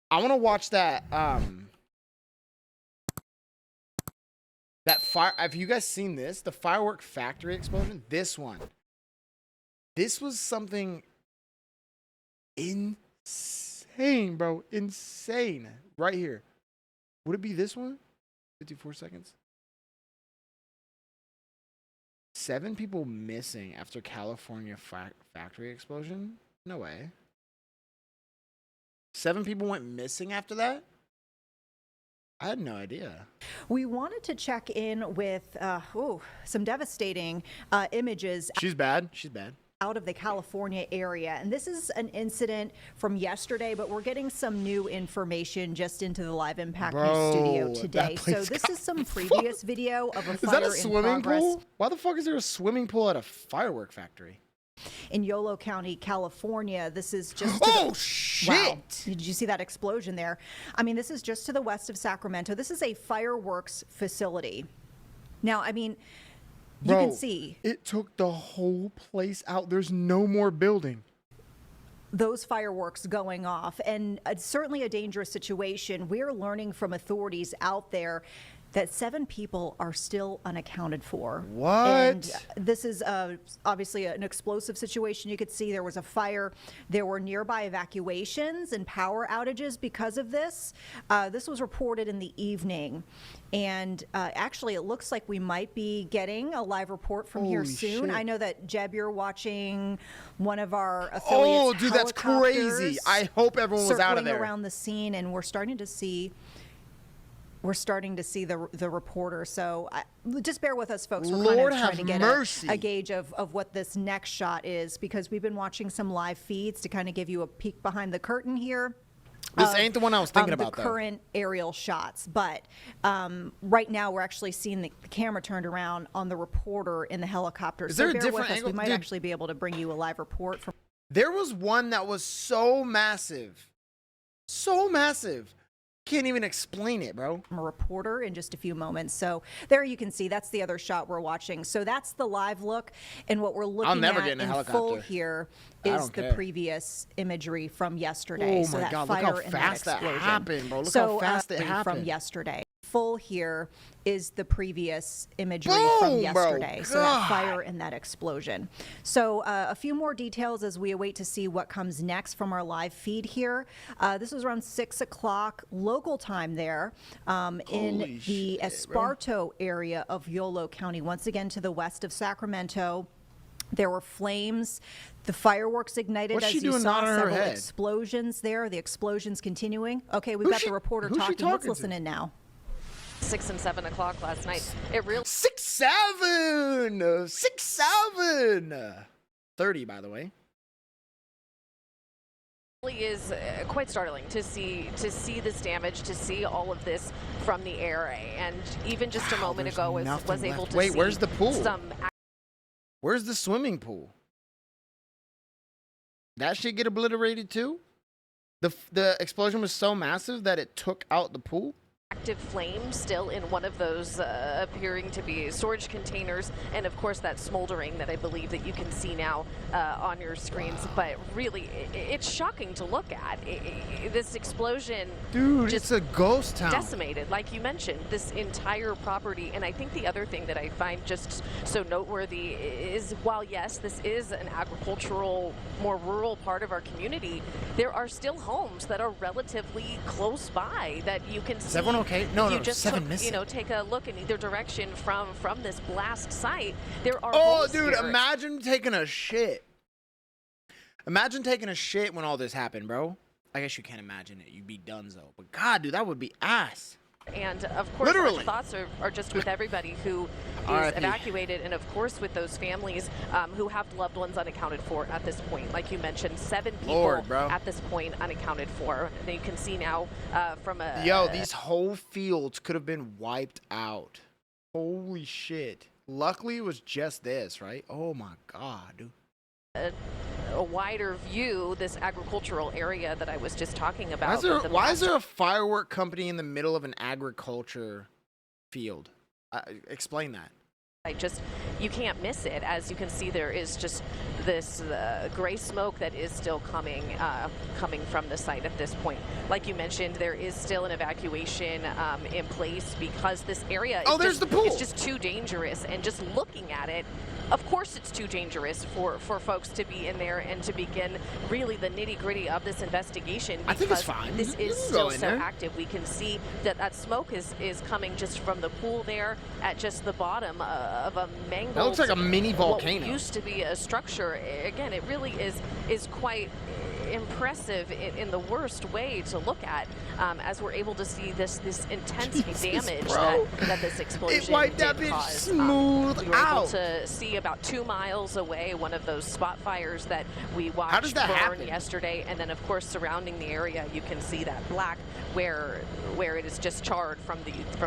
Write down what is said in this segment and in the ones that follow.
I want to watch that. That fire. Have you guys seen this? The firework factory explosion. This one. This was something insane, bro. Insane. Right here. Would it be this one? 54 seconds. 7 people missing after California factory explosion? No way. 7 people went missing after that? I had no idea. We wanted to check in with some devastating images. She's bad. She's bad. Out of the California area. And this is an incident from yesterday, but we're getting some new information just into the Live Impact News studio today. So this is some previous video of a fire in progress. Is that a swimming pool? Why the fuck is there a swimming pool at a firework factory? In Yolo County, California. This is just shit! Wow. Did you see that explosion there? I mean, this is just to the west of Sacramento. This is a fireworks facility. Now, I mean, you can see it took the whole place out. There's no more building. Those fireworks going off, and it's certainly a dangerous situation. We're learning from authorities out there that 7 people are still unaccounted for. What? And this is obviously an explosive situation. You could see there was a fire. There were nearby evacuations and power outages because of this. This was reported in the evening. And actually, it looks like we might be getting a live report from here soon. Shit. I know that, Jeb, you're watching one of our affiliates. Oh, dude, that's crazy. I hope everyone was out of there. Circling around the scene, and we're starting to see the reporter. So just bear with us, folks. We're kind of trying to get a gauge of what this next shot is, because we've been watching some live feeds to kind of give you a peek behind the curtain here. This ain't the one I was thinking about, the current aerial shots. But right now, we're actually seeing the camera turned around on the reporter in the helicopter. Is there so a bear different with us. angle? We might actually be able to bring you a live report from. There was one that was so massive. So massive. Can't even explain it, bro. A reporter in just a few moments. So there you can see, that's the other shot we're watching. So that's the live look, and what we're looking at in full here is the previous imagery from yesterday. Oh my God, look how fast that happened, bro. Look how fast it happened. From yesterday. Full here is the previous imagery from yesterday. So that fire and that explosion. So a few more details as we await to see what comes next from our live feed here. This was around 6 o'clock local time there in the Esparto area of Yolo County, once again to the west of Sacramento. There were flames. The fireworks ignited as you saw several explosions there. The explosions continuing. Okay, we've got the reporter talking. Let's listen in now. 6 and 7 o'clock last night. It really 6, 7, 6, 7. 30, by the way. Really is quite startling to see this damage, to see all of this from the air, and even just a moment ago was able to see. Wait, where's the pool? Where's the swimming pool? That shit get obliterated too? The explosion was so massive that it took out the pool? Active flame still in one of those appearing to be storage containers, and of course that smoldering that I believe that you can see now on your screens. But really, it's shocking to look at. This explosion, dude, just it's a ghost town. Decimated, like you mentioned, this entire property. And I think the other thing that I find just so noteworthy is, while yes, this is an agricultural, more rural part of our community, there are still homes that are relatively close by that you can see. Okay, no, you just 7 missing. Take a look in either direction from this blast site. There are dude, imagine taking a shit. Imagine taking a shit when all this happened, bro. I guess you can't imagine it. You'd be donezo. But God, dude, that would be ass. And of course, our thoughts are just with everybody who is evacuated, and of course with those families who have loved ones unaccounted for at this point. Like you mentioned, 7 people at this point unaccounted for. And you can see now from a... these whole fields could have been wiped out. Holy shit. Luckily, it was just this, right? Oh my God, dude. A wider view, this agricultural area that I was just talking about. Why is there a firework company in the middle of an agriculture field? Explain that. Just you can't miss it. As you can see, there is just this gray smoke that is still coming from the site at this point. Like you mentioned, there is still an evacuation in place because this area there's the pool. It's just too dangerous, and just looking at it, of course it's too dangerous for folks to be in there and to begin really the nitty-gritty of this investigation, because I think it's fine. This is still so active. We can see that smoke is coming just from the pool there at just the bottom of a mangled, that looks like a mini volcano. What used to be a structure. Again, it really is quite impressive in the worst way to look at, as we're able to see this intense damage that this explosion it wiped that did bitch cause. smooth we were out. able to see about 2 miles away one of those spot fires that we watched How does that burn happen? yesterday, and then of course surrounding the area you can see that black where it is just charred from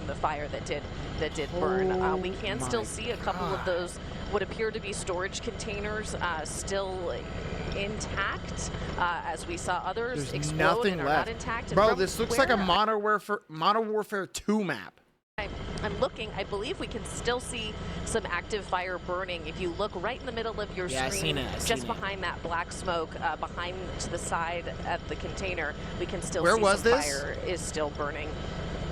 the fire that did burn. We can still see a couple of those what appear to be storage containers still intact, as we saw others There's explode nothing and are left. not intact. Bro, this looks like a Modern Warfare 2 map. I'm looking. I believe we can still see some active fire burning. If you look right in the middle of your screen, just behind that black smoke, behind to the side of the container, we can still see some fire is still burning.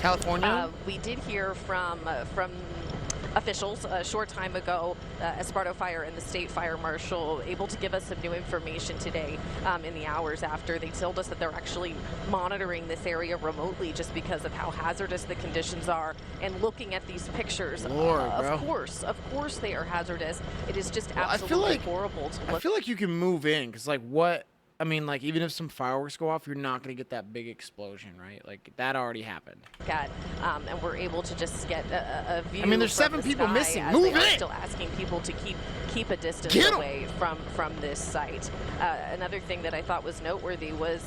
California? We did hear from officials a short time ago, Esparto Fire and the state fire marshal able to give us some new information today in the hours after. They told us that they're actually monitoring this area remotely just because of how hazardous the conditions are, and looking at these pictures, of course they are hazardous. It is just absolutely horrible to look. I feel like you can move in, because like what I mean, like, even if some fireworks go off, you're not going to get that big explosion, right? Like, that already happened. And we're able to just get a view. I mean, there's 7 people missing. Move in! Still asking people to keep a distance away from this site. Another thing that I thought was noteworthy was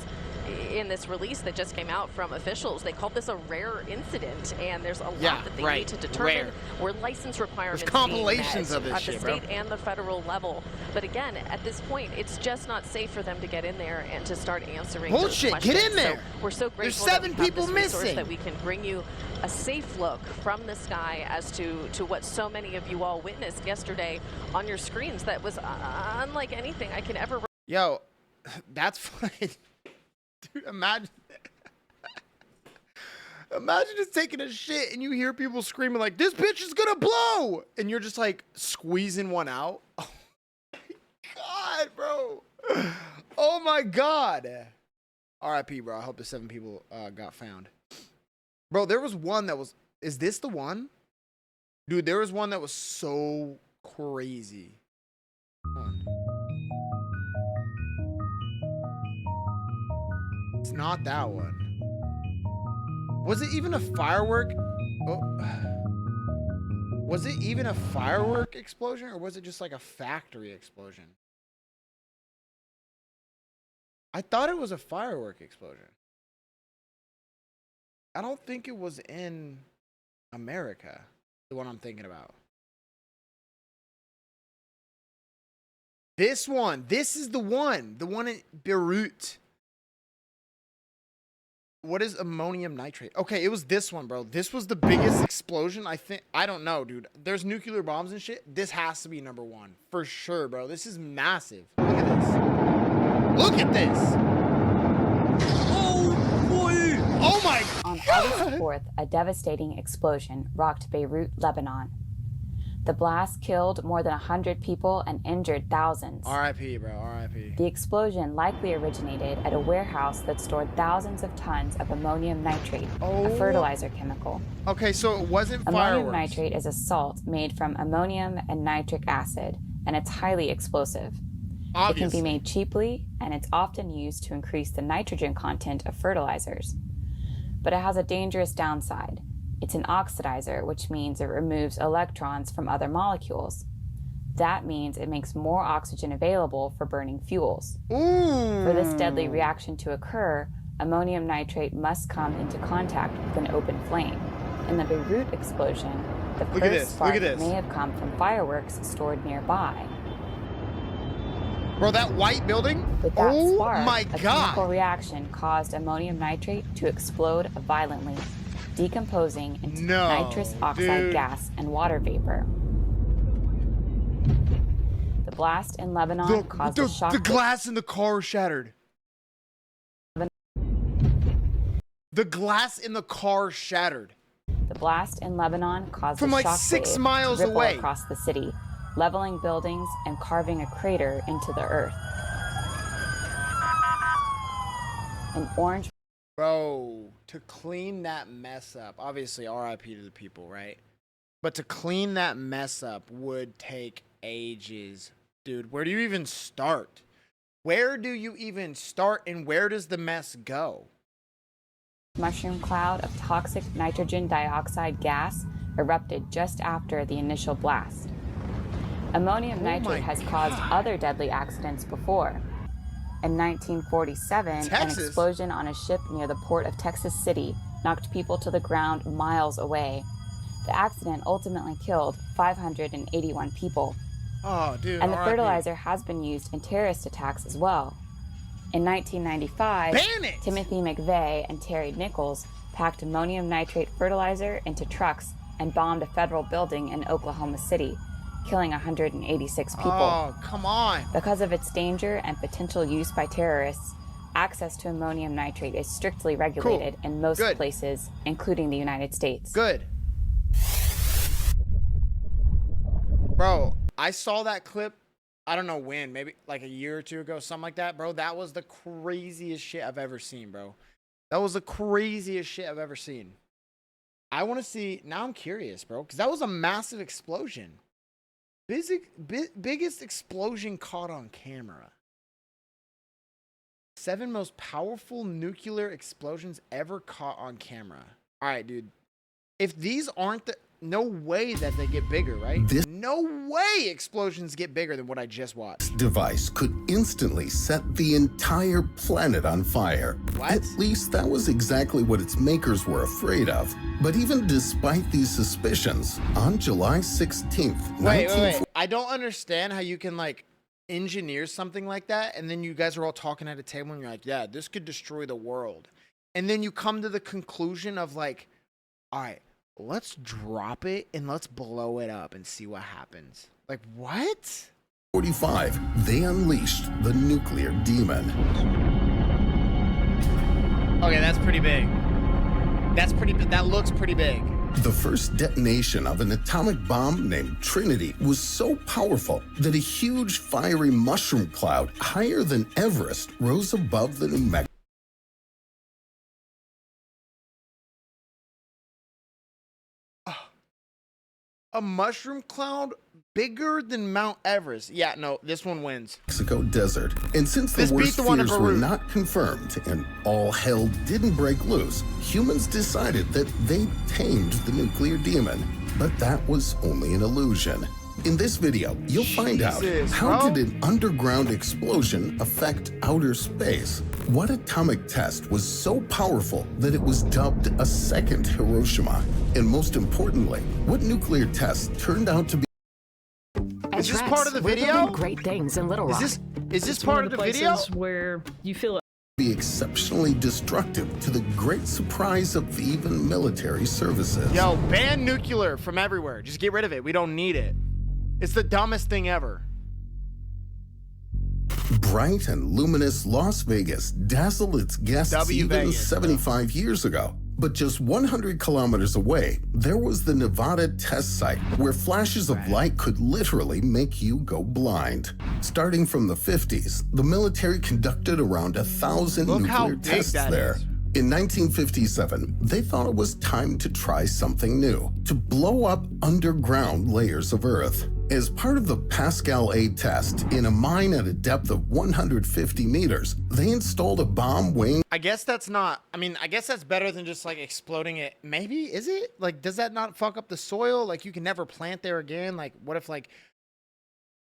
in this release that just came out from officials, they called this a rare incident, and there's a lot that they need to determine where license requirements there's compilations of this at shit, the state and the federal level. But again, at this point, it's just not safe for them to get in there and to start answering those questions. Get in there! So we're so grateful there's 7 people missing that we can bring you a safe look from the sky as to what so many of you all witnessed yesterday on your screens. That was unlike anything I can ever. Yo, that's funny. Dude, imagine just taking a shit and you hear people screaming like, "This bitch is gonna blow!" And you're just like squeezing one out. Oh my God, bro. Oh my God. R.I.P., bro. I hope the 7 people got found. Bro, there was one that was... Is this the one? Dude, there was one that was so crazy. Hold on. It's not that one. Was it even a firework? Oh. Was it even a firework explosion, or was it just like a factory explosion? I thought it was a firework explosion. I don't think it was in America, the one I'm thinking about. This one. This is the one. The one in Beirut. What is ammonium nitrate? Okay, it was this one, bro. This was the biggest explosion, I think. I don't know, dude. There's nuclear bombs and shit. This has to be #1. For sure, bro. This is massive. Look at this. Look at this. Oh, boy. Oh, my On God. August 4th, a devastating explosion rocked Beirut, Lebanon. The blast killed more than 100 people and injured thousands. R.I.P., bro. R.I.P. The explosion likely originated at a warehouse that stored thousands of tons of ammonium nitrate, a fertilizer chemical. Okay, so it wasn't fireworks. Ammonium nitrate is a salt made from ammonium and nitric acid, and it's highly explosive. Obviously. It can be made cheaply, and it's often used to increase the nitrogen content of fertilizers. But it has a dangerous downside. It's an oxidizer, which means it removes electrons from other molecules. That means it makes more oxygen available for burning fuels. Ooh. For this deadly reaction to occur, ammonium nitrate must come into contact with an open flame. In the Beirut explosion, the first spark may have come from fireworks stored nearby. Bro, that white building? With that spark, my a God. chemical reaction caused ammonium nitrate to explode violently, decomposing into nitrous oxide gas and water vapor. The blast in Lebanon caused a shock. The glass in the car shattered. The glass in the car shattered. The blast in Lebanon caused From a like shock 6 wave miles to ripple away across the city, leveling buildings and carving a crater into the earth. An orange. Bro, to clean that mess up, obviously RIP to the people, right? But to clean that mess up would take ages. Dude, where do you even start? Where do you even start, and where does the mess go? Mushroom cloud of toxic nitrogen dioxide gas erupted just after the initial blast. Ammonium nitrate has caused other deadly accidents before. In 1947, an explosion on a ship near the port of Texas City knocked people to the ground miles away. The accident ultimately killed 581 people. Oh, dude. And the fertilizer has been used in terrorist attacks as well. In 1995, Timothy McVeigh and Terry Nichols packed ammonium nitrate fertilizer into trucks and bombed a federal building in Oklahoma City, killing 186 people. Oh, come on. Because of its danger and potential use by terrorists, access to ammonium nitrate is strictly regulated in most places, including the United States. Good. Bro, I saw that clip. I don't know when, maybe like a year or two ago, something like that, bro. That was the craziest shit I've ever seen, bro. That was the craziest shit I've ever seen. I want to see, now I'm curious, bro, because that was a massive explosion. Biggest explosion caught on camera. 7 most powerful nuclear explosions ever caught on camera. All right, dude. If these aren't the... No way that they get bigger, right? No way explosions get bigger than what I just watched. This device could instantly set the entire planet on fire. What? At least that was exactly what its makers were afraid of. But even despite these suspicions, on July 16th, Wait. I don't understand how you can, like, engineer something like that, and then you guys are all talking at a table, and you're like, yeah, this could destroy the world. And then you come to the conclusion of, like, all right, let's drop it and let's blow it up and see what happens. Like, what? 45, they unleashed the nuclear demon. Okay, that's pretty big. That looks pretty big. The first detonation of an atomic bomb named Trinity was so powerful that a huge fiery mushroom cloud higher than Everest rose above the New Mexico. A mushroom cloud bigger than Mount Everest. Yeah, no, this one wins. Mexico desert. And since the worst fears were not confirmed and all hell didn't break loose, humans decided that they tamed the nuclear demon. But that was only an illusion. In this video, you'll find out how did an underground explosion affect outer space? What atomic test was so powerful that it was dubbed a second Hiroshima? And most importantly, what nuclear test turned out to be... Is this part of the video? Great things in Little Rock. Is this part of the video? Where you feel be exceptionally destructive to the great surprise of even military services. Yo, ban nuclear from everywhere. Just get rid of it. We don't need it. It's the dumbest thing ever. Bright and luminous Las Vegas dazzled its guests even 75 years ago. But just 100 kilometers away, there was the Nevada test site where flashes of light could literally make you go blind. Starting from the 50s, the military conducted around 1,000 nuclear tests there. In 1957, they thought it was time to try something new, to blow up underground layers of Earth. As part of the Pascal A test, in a mine at a depth of 150 meters, they installed a bomb weighing... I guess that's not... I mean, I guess that's better than just, like, exploding it. Maybe? Is it? Like, does that not fuck up the soil? Like, you can never plant there again? Like, what if, like...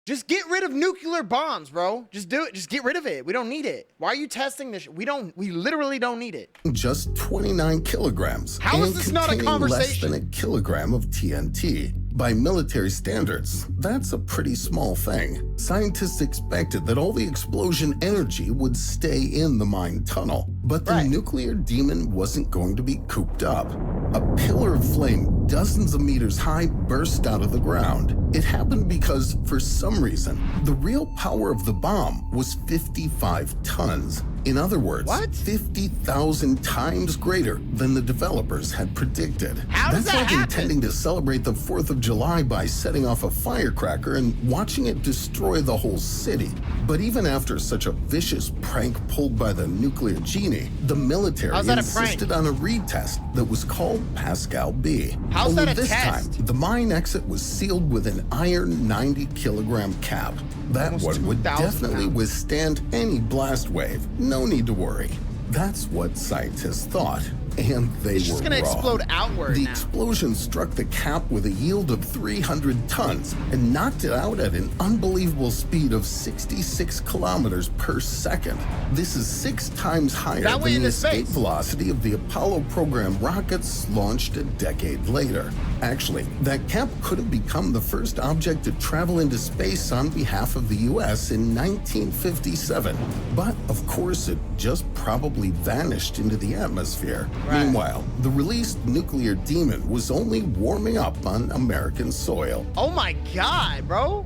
Just get rid of nuclear bombs, bro. Just do it. Just get rid of it. We don't need it. Why are you testing this? We literally don't need it. Just 29 kilograms. How is this not a conversation? Less than a kilogram of TNT. By military standards, that's a pretty small thing. Scientists expected that all the explosion energy would stay in the mine tunnel. But the nuclear demon wasn't going to be cooped up. A pillar of flame dozens of meters high burst out of the ground. It happened because, for some reason, the real power of the bomb was 55 tons. In other words, 50,000 times greater than the developers had predicted. How does That's that like happen? intending to celebrate the 4th of July by setting off a firecracker and watching it destroy the whole city. But even after such a vicious prank pulled by the nuclear genie, the military How's that a prank? insisted on a retest that was called Pascal B. How's Only that a this test? time, the mine exit was sealed with an iron 90-kilogram cap. That Almost one would 2,000 definitely pounds. withstand any blast wave. No need to worry. That's what scientists thought. And they It's just were gonna wrong. explode outward The now. explosion struck the cap with a yield of 300 tons and knocked it out at an unbelievable speed of 66 kilometers per second. This is 6 times higher That went than the into escape space. velocity of the Apollo program rockets launched a decade later. Actually, that cap could have become the first object to travel into space on behalf of the U.S. in 1957. But, of course, it just probably vanished into the atmosphere. Right. Meanwhile, the released nuclear demon was only warming up on American soil. Oh my God, bro.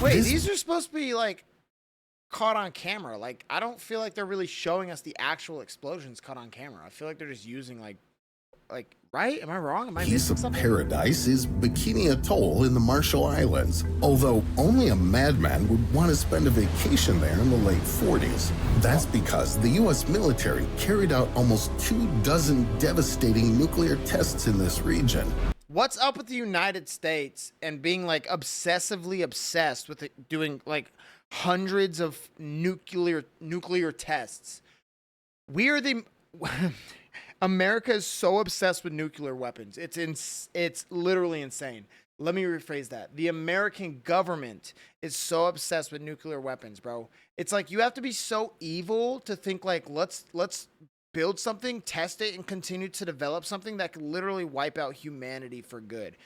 Wait, This- these are supposed to be like caught on camera. Like, I don't feel like they're really showing us the actual explosions caught on camera. I feel like they're just using like, right? Am I wrong? Am I Piece missing of something? paradise is Bikini Atoll in the Marshall Islands, although only a madman would want to spend a vacation there in the late 40s. That's because the U.S. military carried out almost 24 devastating nuclear tests in this region. What's up with the United States and being like obsessively obsessed with it, doing like hundreds of nuclear tests? We are the America is so obsessed with nuclear weapons. It's literally insane. Let me rephrase that. The American government is so obsessed with nuclear weapons, bro. It's like you have to be so evil to think like let's build something, test it, and continue to develop something that could literally wipe out humanity for good.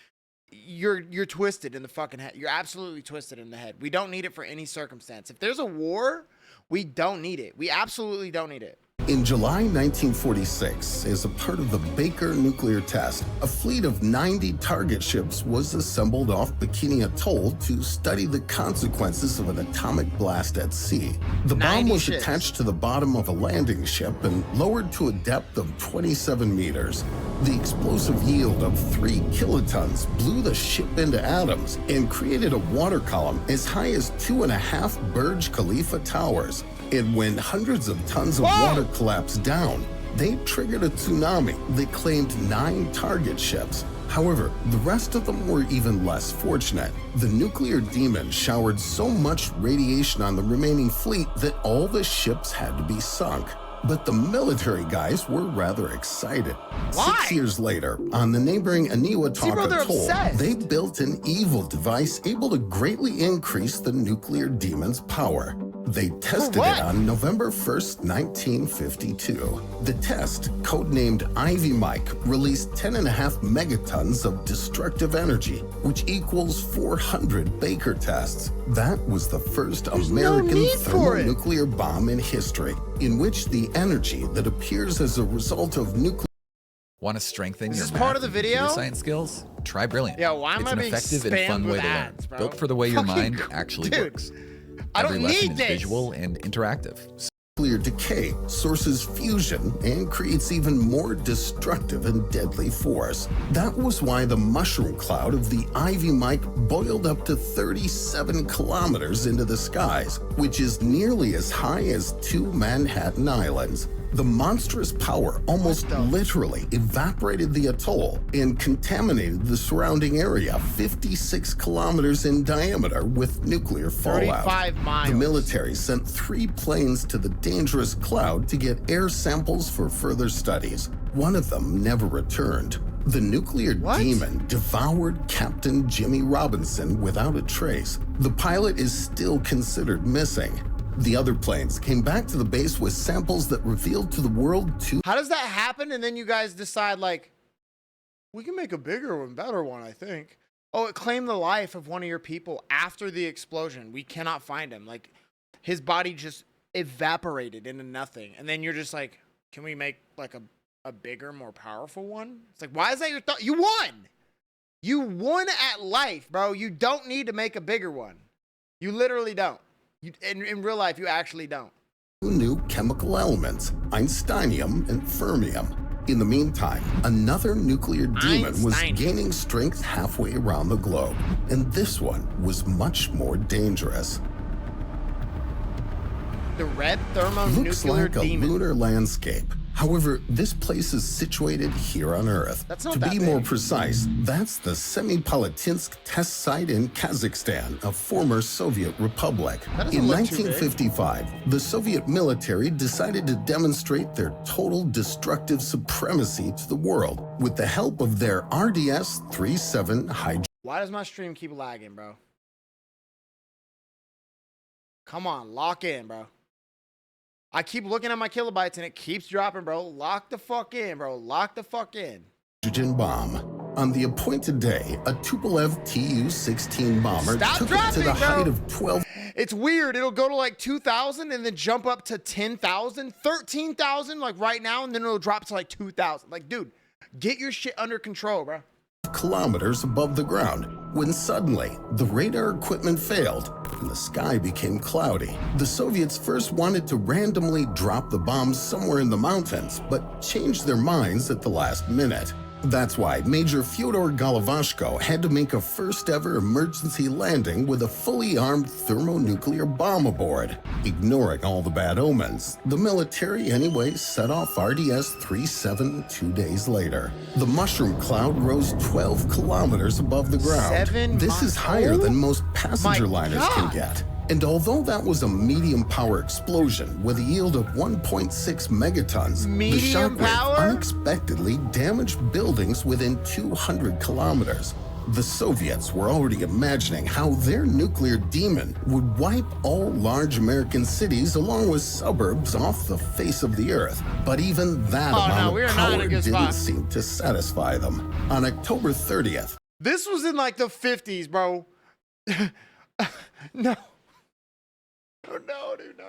You're twisted in the fucking head. You're absolutely twisted in the head. We don't need it for any circumstance. If there's a war, we don't need it. We absolutely don't need it. In July 1946, as a part of the Baker nuclear test, a fleet of 90 target ships was assembled off Bikini Atoll to study the consequences of an atomic blast at sea. The bomb 90 was ships. attached to the bottom of a landing ship and lowered to a depth of 27 meters. The explosive yield of 3 kilotons blew the ship into atoms and created a water column as high as 2.5 Burj Khalifa towers. And when hundreds of tons of water collapsed down, they triggered a tsunami that claimed 9 target ships. However, the rest of them were even less fortunate. The nuclear demon showered so much radiation on the remaining fleet that all the ships had to be sunk. But the military guys were rather excited. Why? 6 years later, on the neighboring Aniwataka bro, they're Atoll, obsessed. they built an evil device able to greatly increase the nuclear demon's power. They tested what? it on November 1st, 1952. The test, codenamed Ivy Mike, released 10.5 megatons of destructive energy, which equals 400 Baker tests. That was the first American need for it. thermonuclear bomb in history, in which the energy that appears as a result of nuclear Want to strengthen Is your this math part of the and computer video? science skills? Try Brilliant. Yo, why am it's I an being effective and spammed fun way with to learn, ads, bro? built for the way your Fucking mind actually dude. works. I Every don't lesson need is this. visual and interactive. decay sources fusion and creates even more destructive and deadly force. That was why the mushroom cloud of the Ivy Mike boiled up to 37 kilometers into the skies, which is nearly as high as 2 Manhattan Islands. The monstrous power almost literally evaporated the atoll and contaminated the surrounding area 56 kilometers in diameter with nuclear fallout. 35 miles. The military sent 3 planes to the dangerous cloud to get air samples for further studies. One of them never returned. The nuclear demon devoured Captain Jimmy Robinson without a trace. The pilot is still considered missing. The other planes came back to the base with samples that revealed to the world How does that happen? And then you guys decide, like, we can make a bigger one, better one, I think. Oh, it claimed the life of one of your people after the explosion. We cannot find him. Like, his body just evaporated into nothing. And then you're just like, can we make, like, a a bigger, more powerful one? It's like, why is that your thought? You won! You won at life, bro. You don't need to make a bigger one. You literally don't. In real life, you actually don't. New chemical elements, Einsteinium and fermium. In the meantime, another nuclear demon was gaining strength halfway around the globe, and this one was much more dangerous. The red thermonuclear Looks like a demon. lunar landscape. However, this place is situated here on Earth. That's not to that be big. more precise, that's the Semipalatinsk test site in Kazakhstan, a former Soviet republic. In 1955, the Soviet military decided to demonstrate their total destructive supremacy to the world with the help of their RDS-37 hydrogen. Why does my stream keep lagging, bro? Come on, lock in, bro. I keep looking at my kilobytes and it keeps dropping, bro. Lock the fuck in, bro. Lock the fuck in. Hydrogen bomb. On the appointed day, a Tupolev Tu-16 bomber took it to the height of 12. It's weird. It'll go to like 2,000 and then jump up to 10,000, 13,000 like right now, and then it'll drop to like 2,000. Like, dude, get your shit under control, bro. Kilometers above the ground, when suddenly the radar equipment failed and the sky became cloudy. The Soviets first wanted to randomly drop the bomb somewhere in the mountains, but changed their minds at the last minute. That's why Major Fyodor Golovashko had to make a first-ever emergency landing with a fully armed thermonuclear bomb aboard. Ignoring all the bad omens, the military anyway set off RDS-37 2 days later. The mushroom cloud rose 12 kilometers above the ground. This is higher than most passenger liners can get. And although that was a medium-power explosion with a yield of 1.6 megatons, the shockwave unexpectedly damaged buildings within 200 kilometers. The Soviets were already imagining how their nuclear demon would wipe all large American cities along with suburbs off the face of the earth. But even that amount of power didn't seem to satisfy them. On October 30th... This was in like the 50s, bro. No. Oh, no, dude, no.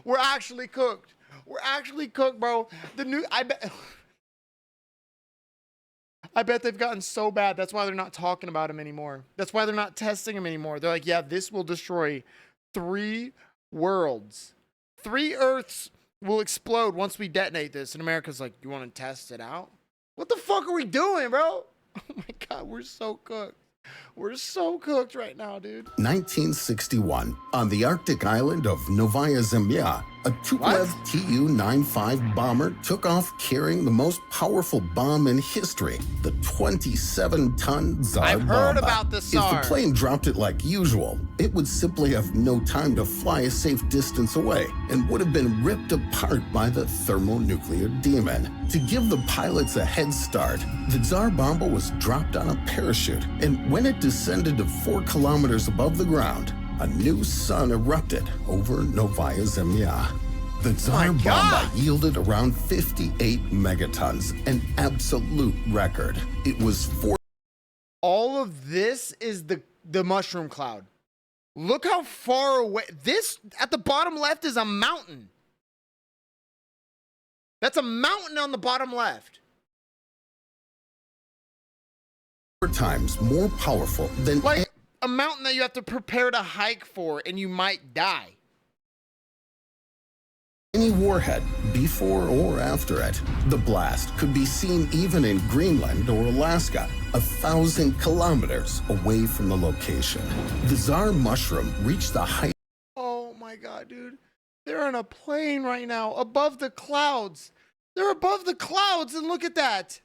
We're actually cooked. We're actually cooked, bro. I bet they've gotten so bad. That's why they're not talking about them anymore. That's why they're not testing them anymore. They're like, yeah, this will destroy 3 worlds. 3 Earths will explode once we detonate this. And America's like, you want to test it out? What the fuck are we doing, bro? Oh my God, we're so cooked. We're so cooked right now, dude. 1961, on the Arctic island of Novaya Zemlya, a Tupolev Tu-95 bomber took off carrying the most powerful bomb in history, the 27-ton Tsar I've heard bomba. about the Tsar. If the plane dropped it like usual, it would simply have no time to fly a safe distance away and would have been ripped apart by the thermonuclear demon. To give the pilots a head start, the Tsar bomba was dropped on a parachute, and when it descended to 4 kilometers above the ground, a new sun erupted over Novaya Zemlya. The Tsar bomba yielded around 58 megatons, an absolute record. It was all of this is the mushroom cloud. Look how far away. This at the bottom left is a mountain. That's a mountain on the bottom left. 4 times more powerful than like a mountain that you have to prepare to hike for, and you might die. Any warhead before or after it. The blast could be seen even in Greenland or Alaska, 1,000 kilometers away from the location. The Tsar mushroom reached the height. Oh my God, dude. They're on a plane right now above the clouds. They're above the clouds, and look at that.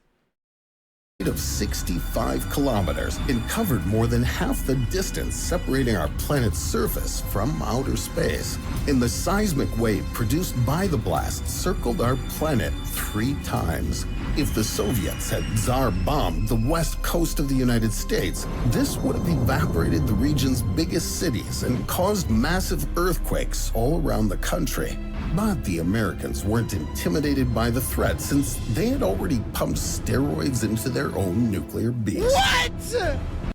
Of 65 kilometers and covered more than half the distance separating our planet's surface from outer space. And the seismic wave produced by the blast circled our planet 3 times. If the Soviets had Tsar bombed the west coast of the United States, this would have evaporated the region's biggest cities and caused massive earthquakes all around the country. But the Americans weren't intimidated by the threat since they had already pumped steroids into their own nuclear beast. What?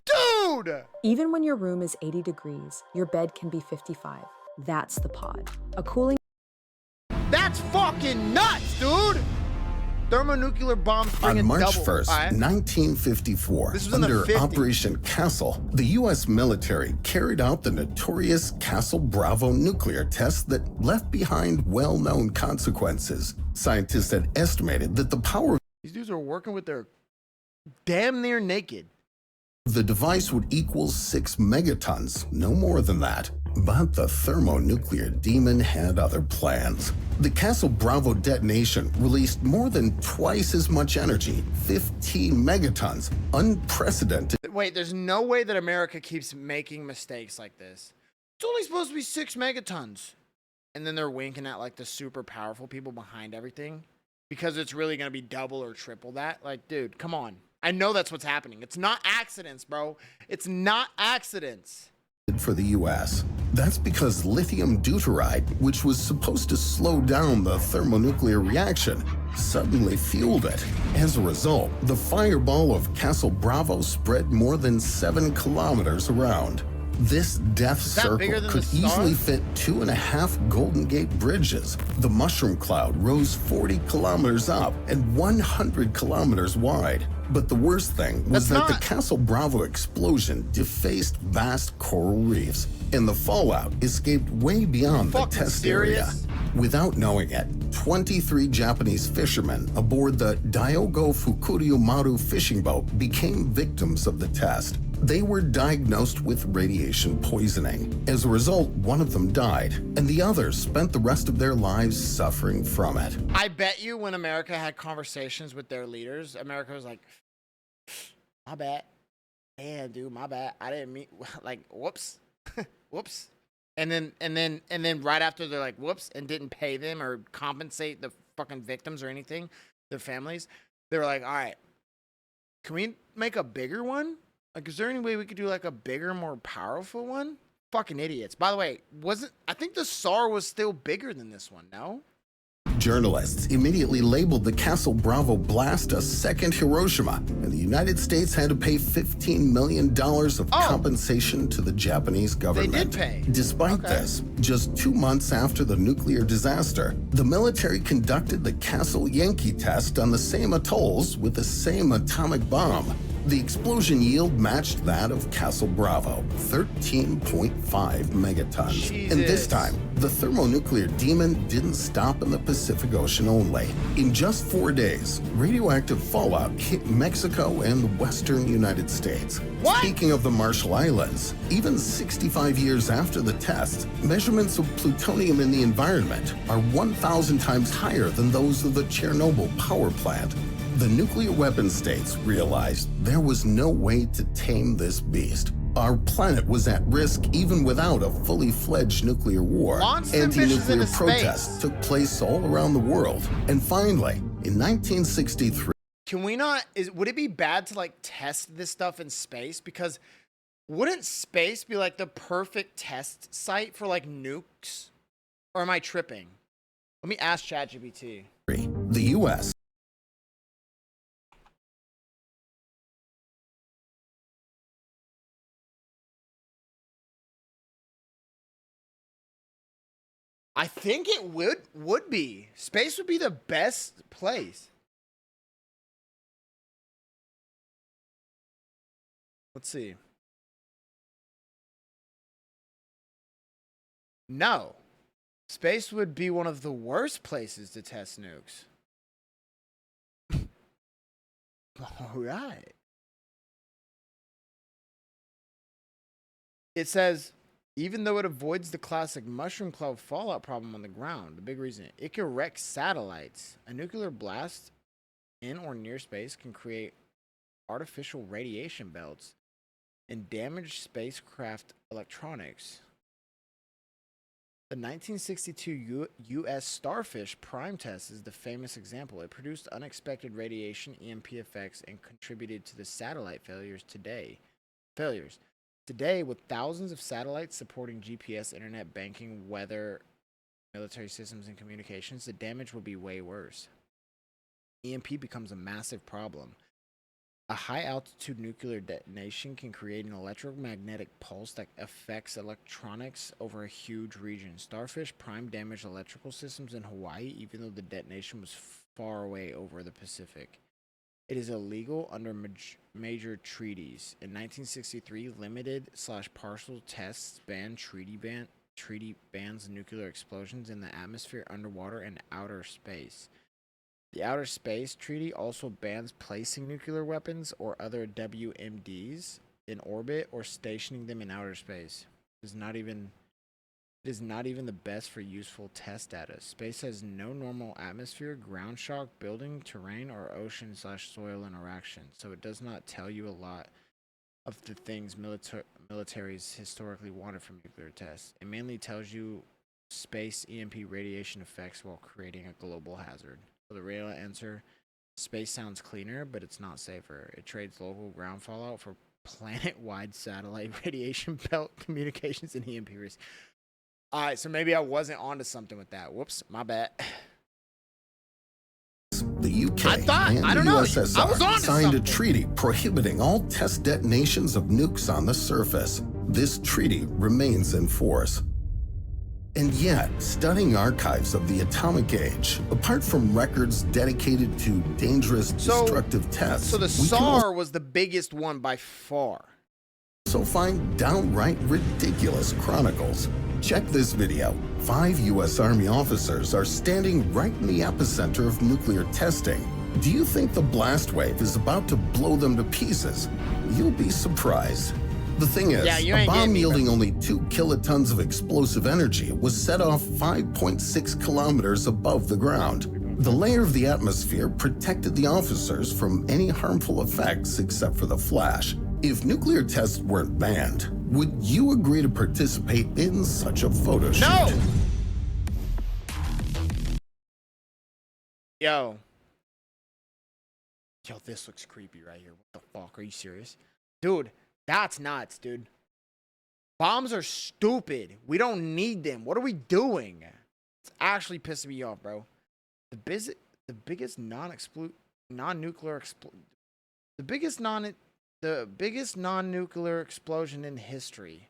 Dude! Even when your room is 80 degrees, your bed can be 55. That's the pod. A cooling... That's fucking nuts, dude! Thermonuclear bombs bring On March double. 1st, 1954, This was in the under 50s. Operation Castle, the U.S. military carried out the notorious Castle Bravo nuclear test that left behind well-known consequences. Scientists had estimated that the power These dudes are working with their damn near naked. of the device would equal 6 megatons, no more than that. But the thermonuclear demon had other plans. The Castle Bravo detonation released more than twice as much energy, 15 megatons, unprecedented. Wait, there's no way that America keeps making mistakes like this. It's only supposed to be 6 megatons. And then they're winking at like the super powerful people behind everything because it's really going to be double or triple that. Like, dude, come on. I know that's what's happening. It's not accidents, bro. It's not accidents. For the U.S. That's because lithium deuteride, which was supposed to slow down the thermonuclear reaction, suddenly fueled it. As a result, the fireball of Castle Bravo spread more than 7 kilometers around. This death circle could easily fit 2.5 Golden Gate bridges. The mushroom cloud rose 40 kilometers up and 100 kilometers wide. But the worst thing was that the Castle Bravo explosion defaced vast coral reefs, and the fallout escaped way beyond the test area. Without knowing it, 23 Japanese fishermen aboard the Daigo Fukuryu Maru fishing boat became victims of the test. They were diagnosed with radiation poisoning. As a result, one of them died, and the others spent the rest of their lives suffering from it. I bet you when America had conversations with their leaders, America was like, my bad. Damn, dude, my bad. I didn't mean, like, whoops. Whoops. And then right after they're like, whoops, and didn't pay them or compensate the fucking victims or anything, their families, they were like, all right, can we make a bigger one? Like, is there any way we could do like a bigger, more powerful one? Fucking idiots. By the way, I think the SAR was still bigger than this one, no? Journalists immediately labeled the Castle Bravo blast a second Hiroshima, and the United States had to pay $15 million of compensation to the Japanese government. They did pay. Despite this, just 2 months after the nuclear disaster, the military conducted the Castle Yankee test on the same atolls with the same atomic bomb. The explosion yield matched that of Castle Bravo, 13.5 megatons. Jesus. And this time, the thermonuclear demon didn't stop in the Pacific Ocean only. In just 4 days, radioactive fallout hit Mexico and the western United States. What? Speaking of the Marshall Islands, even 65 years after the test, measurements of plutonium in the environment are 1,000 times higher than those of the Chernobyl power plant. The nuclear weapon states realized there was no way to tame this beast. Our planet was at risk even without a fully fledged nuclear war. Anti-nuclear protests took place all around the world. And finally, in 1963, can we not, would it be bad to like test this stuff in space? Because wouldn't space be like the perfect test site for like nukes? Or am I tripping? Let me ask ChatGPT. the U.S. I think it would be. Space would be the best place. Let's see. No. Space would be one of the worst places to test nukes. All right. It says, even though it avoids the classic mushroom cloud fallout problem on the ground, the big reason, it can wreck satellites. A nuclear blast in or near space can create artificial radiation belts and damage spacecraft electronics. The 1962 U.S. Starfish prime test is the famous example. It produced unexpected radiation EMP effects and contributed to the satellite failures today. Today, with thousands of satellites supporting GPS, internet, banking, weather, military systems, and communications, the damage will be way worse. EMP becomes a massive problem. A high-altitude nuclear detonation can create an electromagnetic pulse that affects electronics over a huge region. Starfish prime damaged electrical systems in Hawaii, even though the detonation was far away over the Pacific. It is illegal under major treaties. In 1963, limited/partial tests treaty bans nuclear explosions in the atmosphere, underwater, and outer space. The Outer Space Treaty also bans placing nuclear weapons or other WMDs in orbit or stationing them in outer space. It is not even the best for useful test data. Space has no normal atmosphere, ground shock, building, terrain, or ocean/soil interaction, so it does not tell you a lot of the things militaries historically wanted from nuclear tests. It mainly tells you space EMP radiation effects while creating a global hazard. So the real answer, space sounds cleaner, but it's not safer. It trades local ground fallout for planet-wide satellite radiation belt communications and EMP risk. All right, so maybe I wasn't onto something with that. Whoops, my bad. The UK and the USSR signed a treaty prohibiting all test detonations of nukes on the surface. This treaty remains in force. And yet, studying archives of the atomic age, apart from records dedicated to dangerous, destructive tests... So the SAR was the biggest one by far. So find downright ridiculous chronicles. Check this video. 5 U.S. Army officers are standing right in the epicenter of nuclear testing. Do you think the blast wave is about to blow them to pieces? You'll be surprised. The thing is, a bomb yielding only 2 kilotons of explosive energy was set off 5.6 kilometers above the ground. The layer of the atmosphere protected the officers from any harmful effects except for the flash. If nuclear tests weren't banned, would you agree to participate in such a photo shoot? No! Yo, this looks creepy right here. What the fuck? Are you serious? Dude, that's nuts, dude. Bombs are stupid. We don't need them. What are we doing? It's actually pissing me off, bro. The biggest non-nuclear explosion in history.